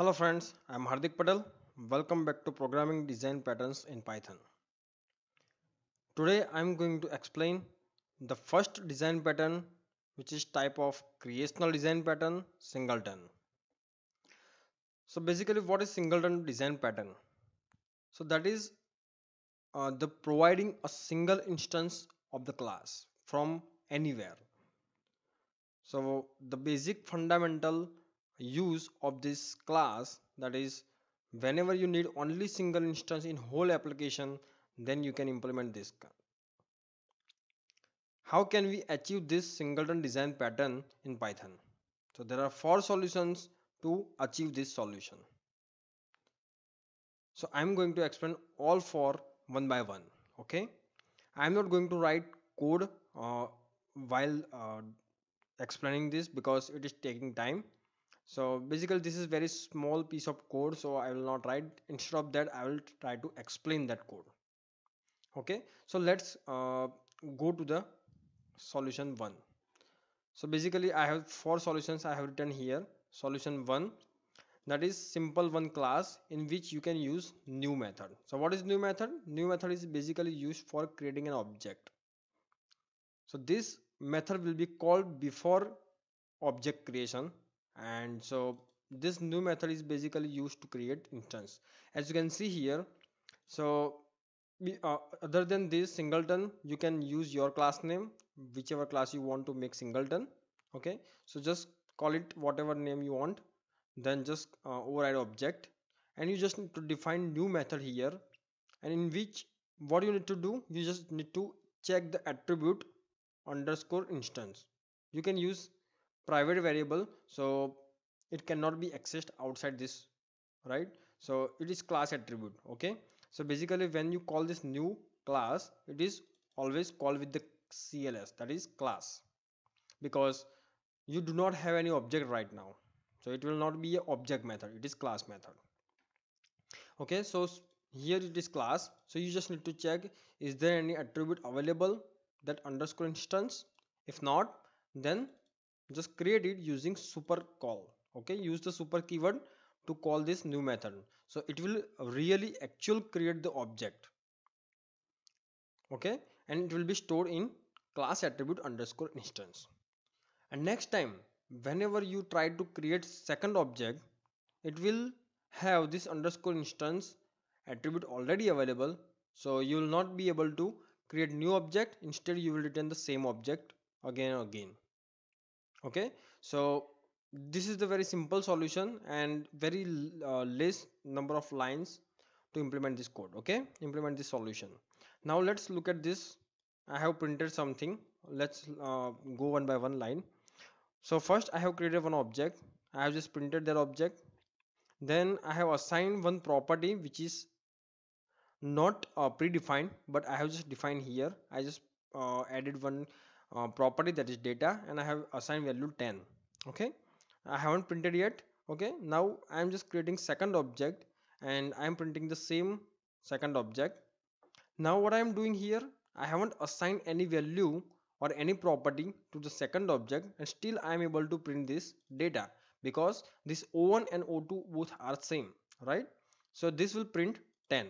Hello friends, I am Hardik Patel. Welcome back to Programming Design Patterns in Python. Today I am going to explain the first design pattern, which is type of creational design pattern, SingleTon. So basically what is SingleTon design pattern? So that is the providing a single instance of the class from anywhere. So the basic fundamental use of this class, that is whenever you need only single instance in whole application, then you can implement this. How can we achieve this singleton design pattern in Python? So there are four solutions to achieve this solution. So I'm going to explain all four one by one. Okay, I'm not going to write code while explaining this because it is taking time. So basically this is very small piece of code, so I will not write. Instead of that, I will try to explain that code. Okay, so let's go to the solution 1. So basically I have four solutions I have written here. Solution 1, that is simple one class in which you can use new method. So what is new method? New method is basically used for creating an object. So this method will be called before object creation, and so this new method is basically used to create instance. As you can see here, so other than this singleton, you can use your class name, whichever class you want to make singleton. Okay, so just call it whatever name you want, then just override object, and you just need to define new method here, and in which what you need to do, you just need to check the attribute underscore instance. You can use private variable, so it cannot be accessed outside this, right? So it is class attribute. Okay, so basically when you call this new class, it is always called with the CLS, that is class, because you do not have any object right now, so it will not be a object method, it is class method. Okay, so here it is class, so you just need to check is there any attribute available, that underscore instance. If not, then just create it using super call. Okay, use the super keyword to call this new method, so it will really actual create the object. Okay, and it will be stored in class attribute underscore instance. And next time whenever you try to create second object, it will have this underscore instance attribute already available, so you will not be able to create new object. Instead you will return the same object again and again. Okay, so this is the very simple solution and very less number of lines to implement this code. Okay, implement this solution. Now let's look at this. I have printed something. Let's go one by one line. So first I have created one object. I have just printed that object. Then I have assigned one property which is not predefined, but I have just defined here. I just added one property, that is data, and I have assigned value 10. Okay, I haven't printed yet. Okay, now I am just creating second object and I am printing the same second object. Now what I am doing here, I haven't assigned any value or any property to the second object, and still I am able to print this data because this O1 and O2 both are same, right? So this will print 10.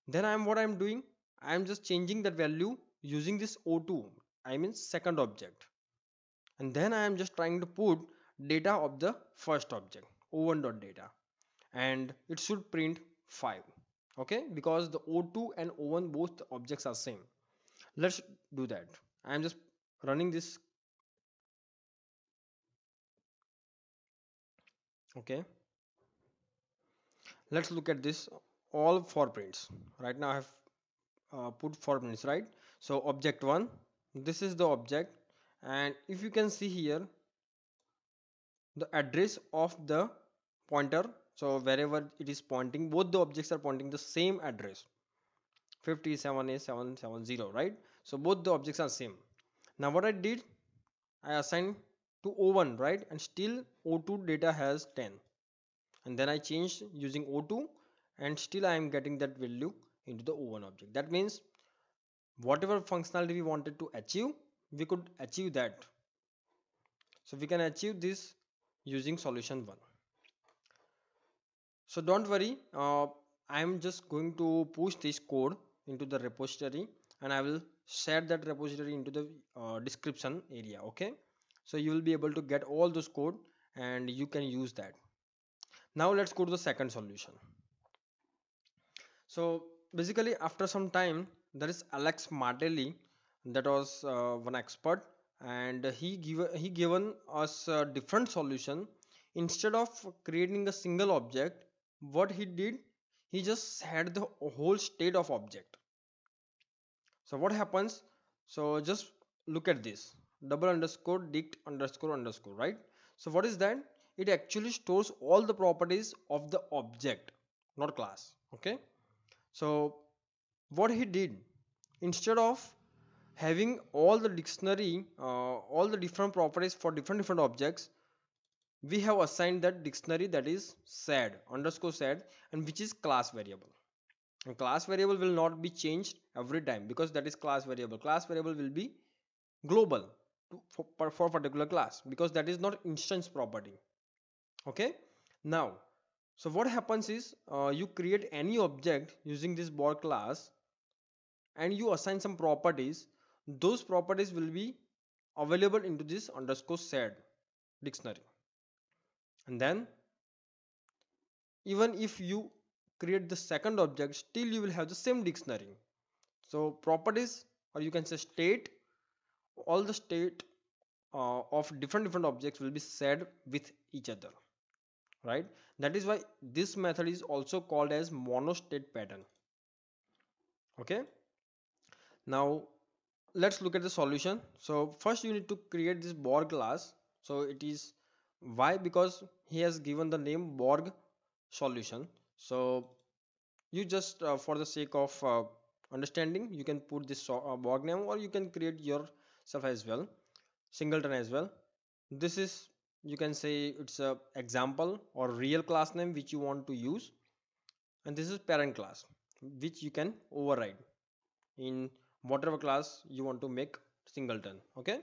Then what I'm doing, I am just changing that value using this O2, I mean second object, and then I am just trying to put data of the first object, O1 dot data, and it should print 5. Okay, because the O2 and O1 both objects are same. Let's do that. I am just running this. Okay, let's look at this, all four prints. Right now I have put 4 prints, right? So object 1, this is the object, and if you can see here the address of the pointer, so wherever it is pointing, both the objects are pointing the same address, 57A770, right? So both the objects are same. Now what I did, I assigned to O1, right? And still O2 data has 10, and then I changed using O2, and still I am getting that value into the O1 object. That means whatever functionality we wanted to achieve, we could achieve that. So we can achieve this using solution 1. So don't worry, I'm just going to push this code into the repository, and I will share that repository into the description area. Okay, so you will be able to get all those code and you can use that. Now let's go to the second solution. So basically, after some time, there is Alex Martelli, that was one expert, and he given us a different solution. Instead of creating a single object, what he did, he just had the whole state of object. So what happens? So just look at this double underscore dict underscore underscore, right? So what is that? It actually stores all the properties of the object, not class. Okay, so what he did, instead of having all the dictionary, all the different properties for different objects, we have assigned that dictionary that is sad underscore sad, and which is class variable. And class variable will not be changed every time because that is class variable. Class variable will be global for particular class because that is not instance property. Okay, now so what happens is you create any object using this Borg class and you assign some properties. Those properties will be available into this underscore sad dictionary, and then even if you create the second object, still you will have the same dictionary. So properties, or you can say state, all the state of different objects will be said with each other, right? That is why this method is also called as monostate pattern. Okay, now let's look at the solution. So first you need to create this Borg class. So it is why, because he has given the name Borg solution. So you just for the sake of understanding, you can put this Borg name, or you can create yourself as well, singleton as well. This is, you can say, it's a example or real class name which you want to use, and this is parent class which you can override in whatever class you want to make singleton. Okay,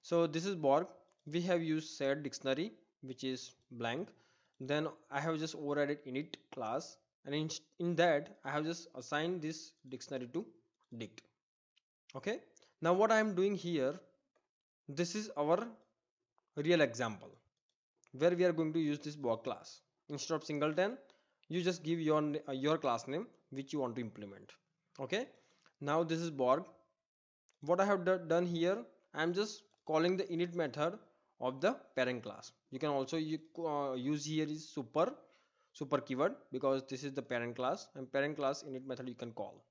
so this is Borg. We have used set dictionary which is blank, then I have just overridden init class, and in that I have just assigned this dictionary to dict. Okay, now what I am doing here, this is our real example where we are going to use this Borg class. Instead of singleton, you just give your class name which you want to implement. Okay, now this is Borg. What I have done here, I am just calling the init method of the parent class. You can also use here is super keyword, because this is the parent class, and parent class init method you can call.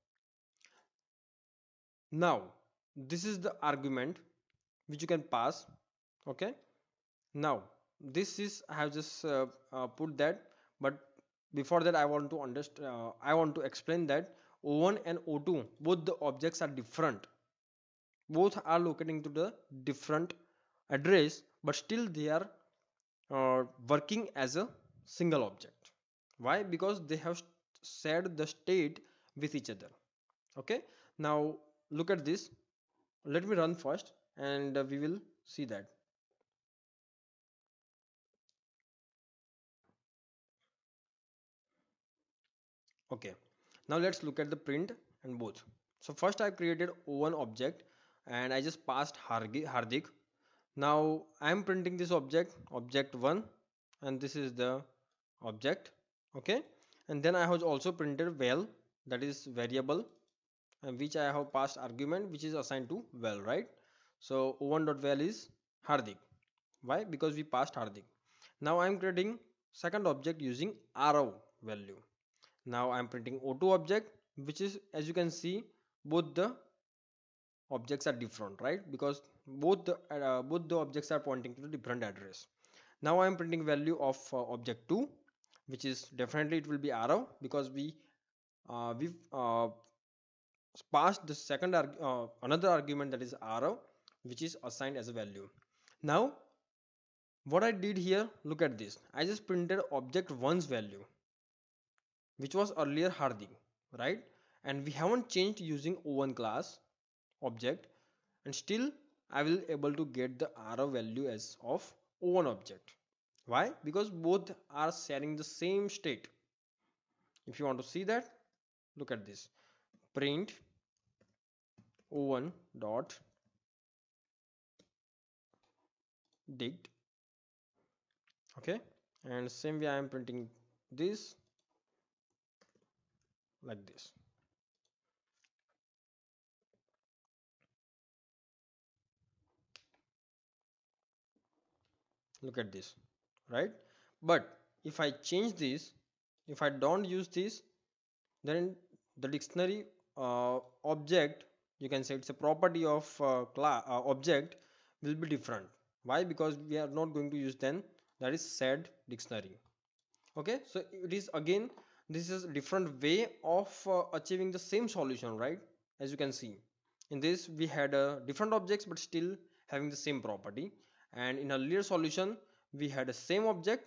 Now this is the argument which you can pass. Okay, now this is, I have just put that, but before that I want to understand, I want to explain that O1 and O2, both the objects are different, both are locating to the different address, but still they are working as a single object. Why? Because they have shared the state with each other. Okay, now look at this. Let me run first and we will see that. Okay, now let's look at the print and both. So first I created O1 object and I just passed Hardik. Now I am printing this object1, and this is the object. Okay, and then I have also printed val, that is variable, and which I have passed argument which is assigned to val, right? So o1.val is Hardik. Why? Because we passed Hardik. Now I am creating second object using arrow value. Now I am printing o2 object, which is, as you can see, both the objects are different, right? Because both the objects are pointing to the different address. Now I am printing value of object 2, which is definitely it will be arrow, because we've passed the second another argument, that is arrow, which is assigned as a value. Now what I did here, look at this, I just printed object 1's value, which was earlier Hardik, right? And we haven't changed using O1 class object, and still I will able to get the arrow value as of O1 object. Why? Because both are sharing the same state. If you want to see that, look at this. Print o1 dot dict. Okay, and same way I am printing this like this. Look at this, right? But if I change this, if I don't use this, then the dictionary object, you can say it's a property of class object, will be different. Why? Because we are not going to use then that is said dictionary. Okay, so it is again, this is a different way of achieving the same solution, right? As you can see, in this we had different objects but still having the same property, and in a earlier solution we had a same object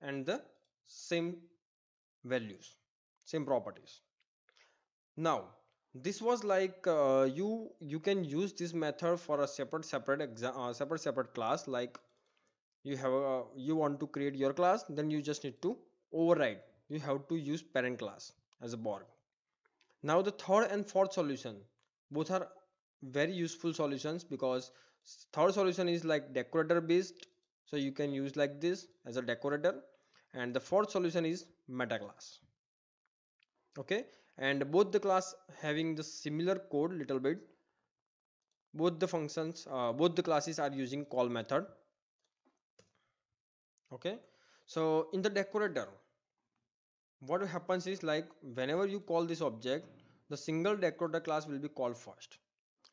and the same values, same properties. Now this was like you can use this method for a separate class. Like you have you want to create your class, then you just need to override, you have to use parent class as a borg. Now the third and fourth solution, both are very useful solutions, because third solution is like decorator based, so you can use like this as a decorator, and the fourth solution is meta class. Okay, and both the class having the similar code little bit. Both the functions, both the classes are using call method. Okay, so in the decorator, what happens is like whenever you call this object, the single decorator class will be called first,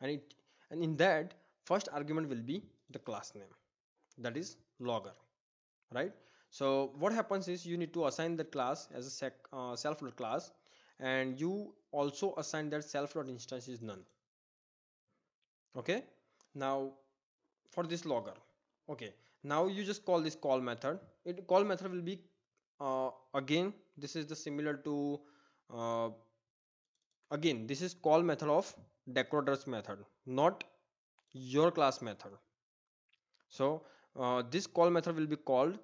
and it and in that first argument will be the class name, that is logger, right? So what happens is you need to assign the class as a self dot class, and you also assign that self dot instance is none. Okay, now for this logger, okay, now you just call this call method. It call method will be again, this is the similar to uh, again, this is call method of decorators method, not your class method. So this call method will be called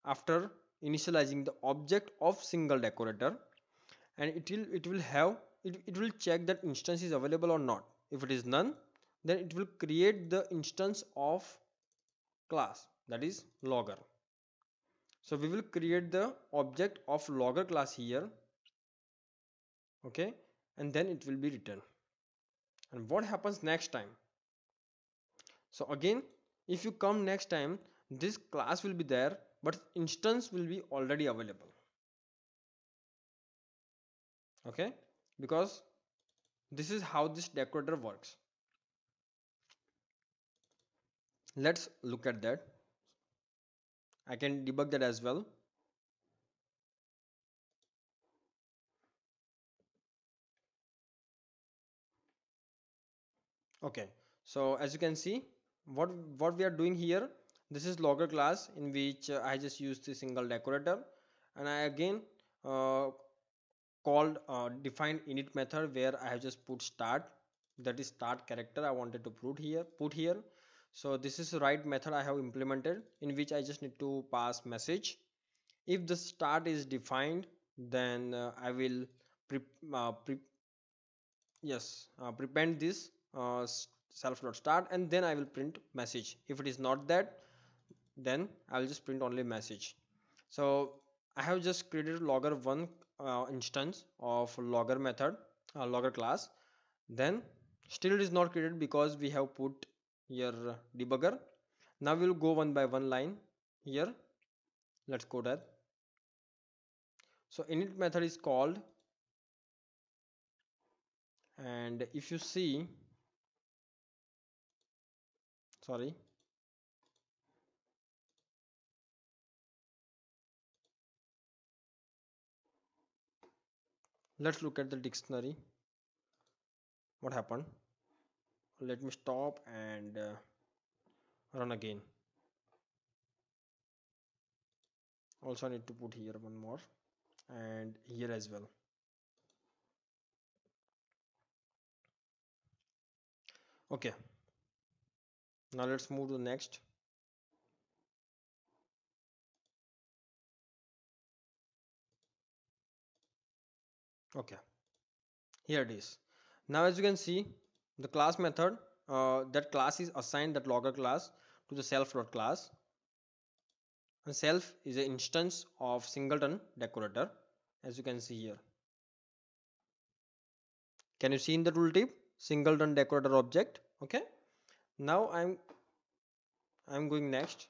after initializing the object of single decorator, and it will have it will check that instance is available or not. If it is none, then it will create the instance of class, that is logger. So we will create the object of logger class here. Okay, and then it will be written. And what happens next time? So again, if you come next time, this class will be there, but instance will be already available. Okay, because this is how this decorator works. Let's look at that. I can debug that as well. Okay, so as you can see, what we are doing here, this is logger class in which I just used the single decorator, and I again uh, called defined init method where I have just put start, that is start character I wanted to put here. So this is the right method I have implemented, in which I just need to pass message. If the start is defined, then I will pre, pre yes prepend this self dot start, and then I will print message. If it is not that, then I will just print only message. So I have just created logger one instance of logger method, logger class. Then still it is not created because we have put here debugger. Now we will go one by one line here. Let's go that. So init method is called, and if you see, sorry, let's look at the dictionary. What happened? Let me stop and run again. Also I need to put here one more, and here as well. Okay, now let's move to the next. Okay, here it is. Now as you can see, the class method, that class is assigned that logger class to the self dot class, and self is an instance of singleton decorator, as you can see here. Can you see in the tooltip singleton decorator object? Okay, now I'm going next.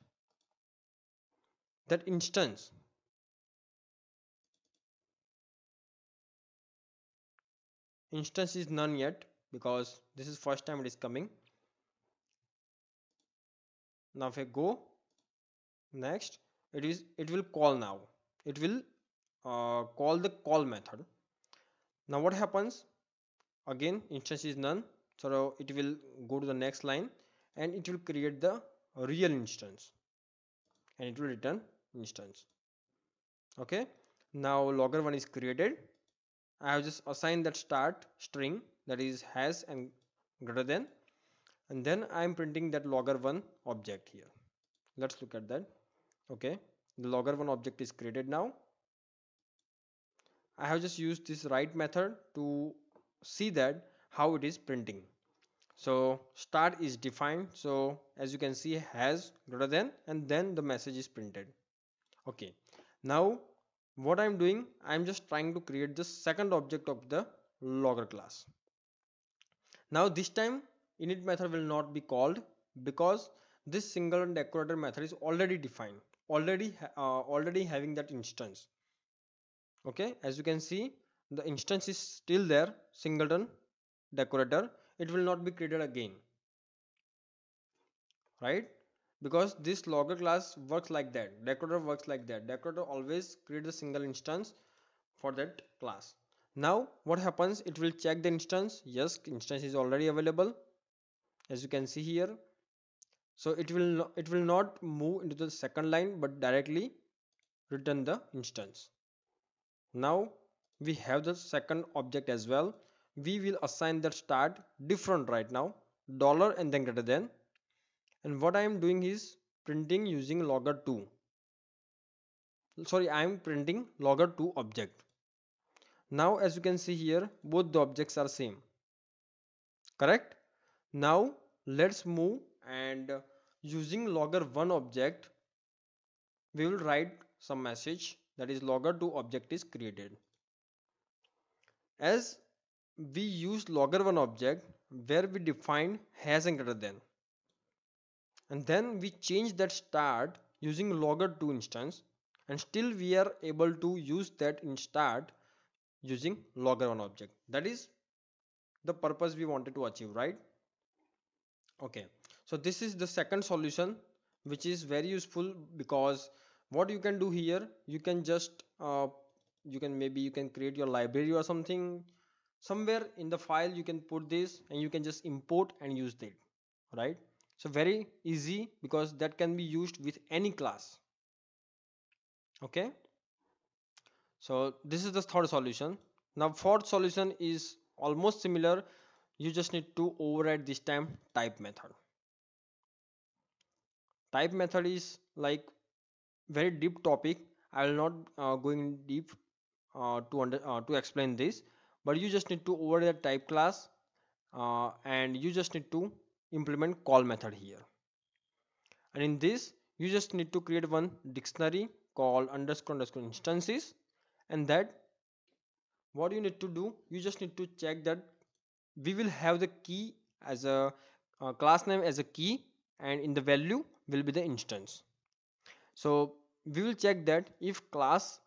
That instance is none yet because this is first time it is coming. Now if I go next, it will call now. It will call the call method. Now what happens? Again instance is none, so it will go to the next line and it will create the real instance and it will return instance. Okay, now logger1 is created. I have just assigned that start string, that is has and greater than, and then I am printing that logger1 object here. Let's look at that. Okay, the logger1 object is created now. I have just used this write method to see that how it is printing. So start is defined, so as you can see has greater than, and then the message is printed. Okay, now what I'm doing, I'm just trying to create the second object of the logger class. Now this time init method will not be called because this single decorator method is already defined, already having that instance. Okay, as you can see the instance is still there, singleton decorator. It will not be created again, right? Because this logger class works like that, decorator works like that. Decorator always create a single instance for that class. Now what happens, it will check the instance. Yes, instance is already available, as you can see here. So it will not move into the second line but directly return the instance. Now we have the second object as well. We will assign the start different right now, dollar and then greater than. And what I am doing is printing using logger2. Sorry, I am printing logger2 object. Now as you can see here, both the objects are same, correct? Now let's move and using logger1 object, we will write some message, that is logger2 object is created. As we use logger1 object where we define has and greater than, and then we change that start using logger2 instance, and still we are able to use that in start using logger1 object. That is the purpose we wanted to achieve, right? Okay, so this is the second solution which is very useful, because what you can do here, you can just you can create your library or something. Somewhere in the file you can put this and you can just import and use it, right? So very easy, because that can be used with any class. Okay, so this is the third solution. Now fourth solution is almost similar. You just need to override this time type method. Type method is like very deep topic. I will not go in deep to explain this, but you just need to override the type class, and you just need to implement call method here. And in this you just need to create one dictionary called underscore underscore instances, and that what you need to do, you just need to check that we will have the key as a class name as a key, and in the value will be the instance. So we will check that if class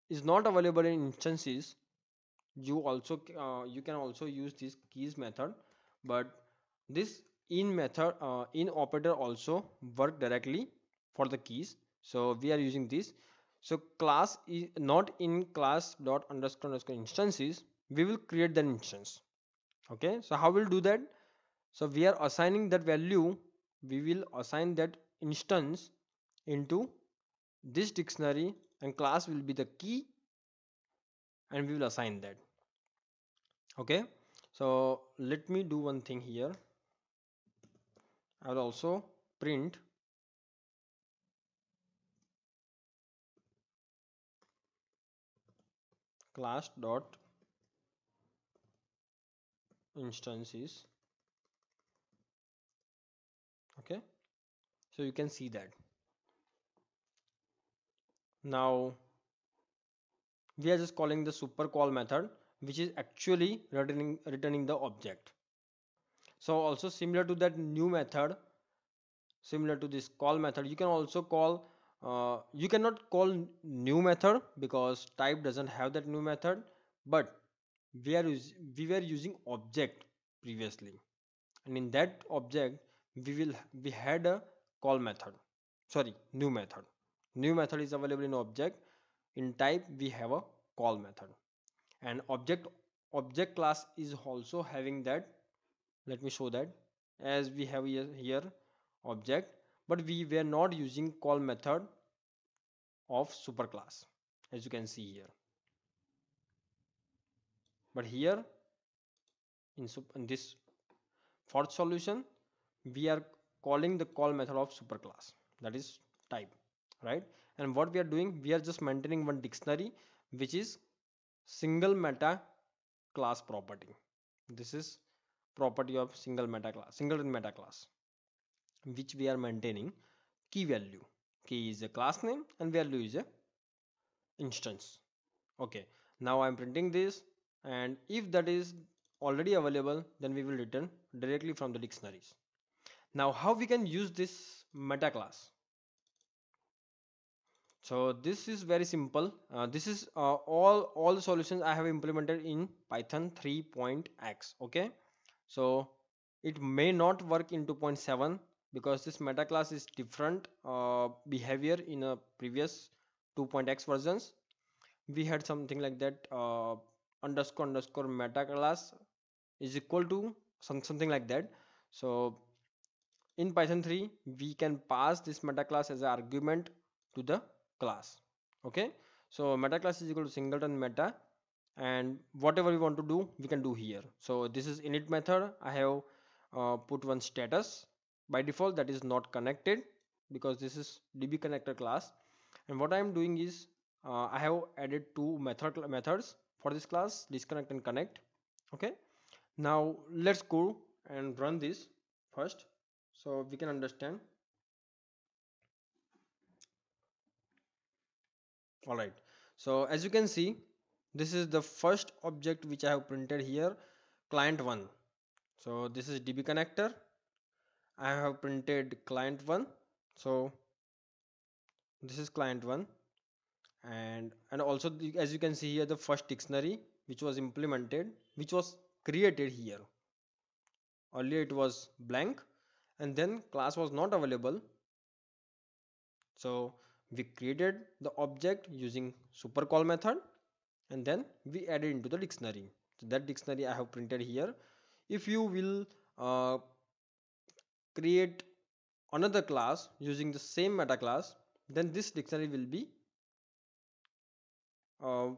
is not available in instances, you can also use this keys method, but this in operator also work directly for the keys, so we are using this. So class is not in class dot underscore underscore instances, we will create the instance. Okay, so how we'll do that? So we are assigning that value, we will assign that instance into this dictionary, and class will be the key, and we will assign that. Okay, so let me do one thing here. I will also print class dot instances. Okay, so you can see that. Now we are just calling the super call method, which is actually returning the object. So also similar to that new method, similar to this call method, you can also call you cannot call new method because type doesn't have that new method, but we were using object previously, and in that object we had a call method, sorry, new method is available in object. In type we have a call method, and object class is also having that. Let me show that. As we have here object, but we were not using call method of superclass, as you can see here. But here in this for solution, we are calling the call method of superclass, that is type, right? And what we are doing, we are just maintaining one dictionary, which is single meta class property. This is property of singleton meta class, which we are maintaining key value. Key is a class name and value is a instance. Okay, now I'm printing this, and if that is already available, then we will return directly from the dictionaries. Now how we can use this meta class? So this is very simple. This is all the solutions I have implemented in Python 3.x. Okay, so it may not work in 2.7 because this meta class is different behavior in a previous 2.x versions. We had something like that, underscore meta class is equal to something like that. So in Python 3 we can pass this meta class as an argument to the class. Okay, so meta class is equal to singleton meta, and whatever we want to do we can do here. So this is init method. I have put one status by default, that is not connected because this is db connector class. And what I am doing is I have added two methods for this class, disconnect and connect. Okay, now let's go and run this first so we can understand. All right, so as you can see, this is the first object which I have printed here, client1. So this is db connector. I have printed client1. So this is client1, and also as you can see here, the first dictionary which was implemented, which was created here. Earlier it was blank, and then class was not available, so we created the object using super call method, and then we added into the dictionary. So that dictionary I have printed here. If you will create another class using the same meta class, then this dictionary uh,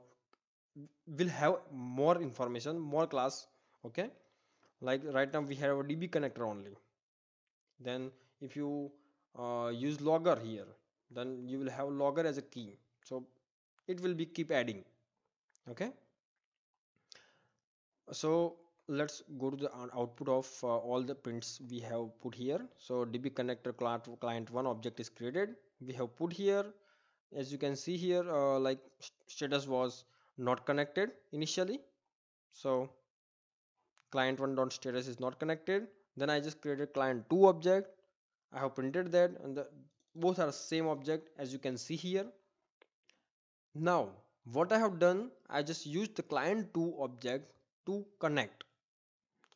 will have more information, more class. Okay, like right now we have a db connector only. Then if you use logger here, then you will have logger as a key, so it will be keep adding. Okay, so let's go to the output of all the prints we have put here. So db connector client1 object is created, we have put here. As you can see here, like status was not connected initially, so client1 dot status is not connected. Then I just created client2 object, I have printed that, and both are same object as you can see here. Now what I have done, I just used the client2 object to connect.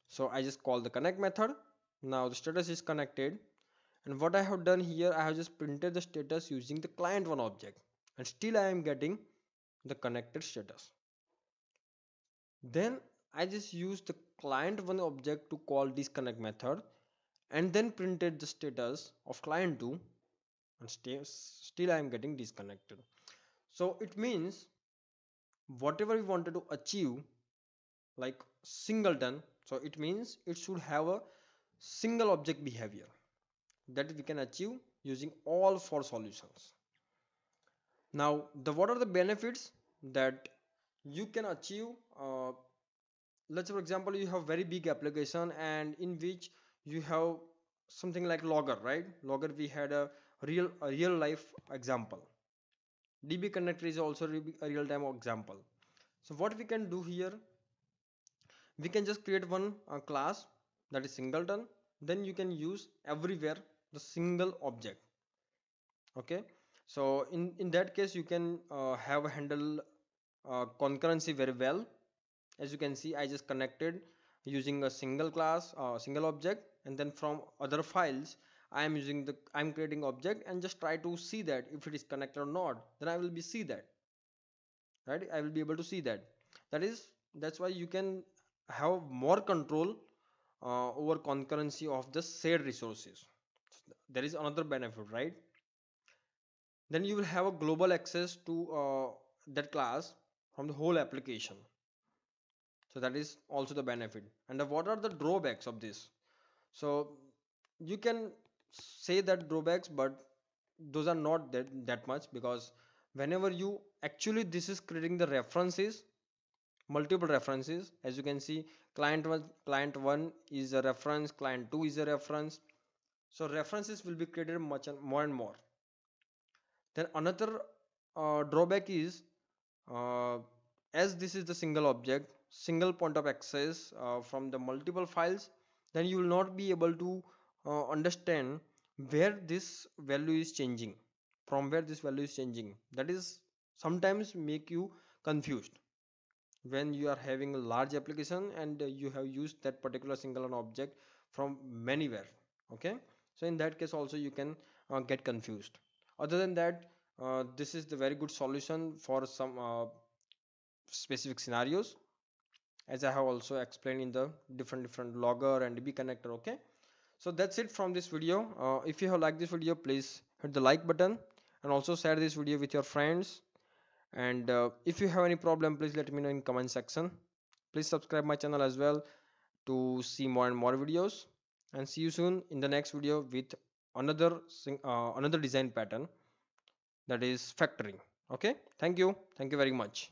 So I just call the connect method. Now the status is connected, and what I have done here, I have just printed the status using the client1 object, and still I am getting the connected status. Then I just used the client1 object to call disconnect method, and then printed the status of client2, and still I am getting disconnected. So it means whatever we wanted to achieve, like singleton, so it means it should have a single object behavior that we can achieve using all four solutions. Now what are the benefits that you can achieve let's say for example you have very big application and in which you have something like logger, right? Logger, we had a real life example. DB connector is also a real time example. So what we can do here, we can just create one class, that is singleton. Then you can use everywhere the single object. Okay, so in that case you can have a handle concurrency very well. As you can see, I just connected using a single class, single object, and then from other files I'm creating object and just try to see that if it is connected or not, then I will be see that, right? I will be able to see that. That's why you can have more control over concurrency of the shared resources. There is another benefit, right? Then you will have a global access to that class from the whole application. So that is also the benefit. And what are the drawbacks of this? So you can say that drawbacks, but those are not that much, because whenever you actually this is creating the references, multiple references. As you can see, client 1 is a reference, client 2 is a reference. So references will be created much and more and more. Then another drawback is, uh, as this is the single object, single point of access from the multiple files, then you will not be able to understand where this value is changing, from where this value is changing. That is sometimes make you confused when you are having a large application and you have used that particular single object from manywhere. Okay, so in that case also you can get confused. Other than that, this is the very good solution for some specific scenarios, as I have also explained in the different logger and db connector. Okay, so that's it from this video. If you have liked this video, please hit the like button and also share this video with your friends. And if you have any problem, please let me know in comment section. Please subscribe my channel as well to see more and more videos, and see you soon in the next video with another design pattern, that is factoring. Okay, thank you very much.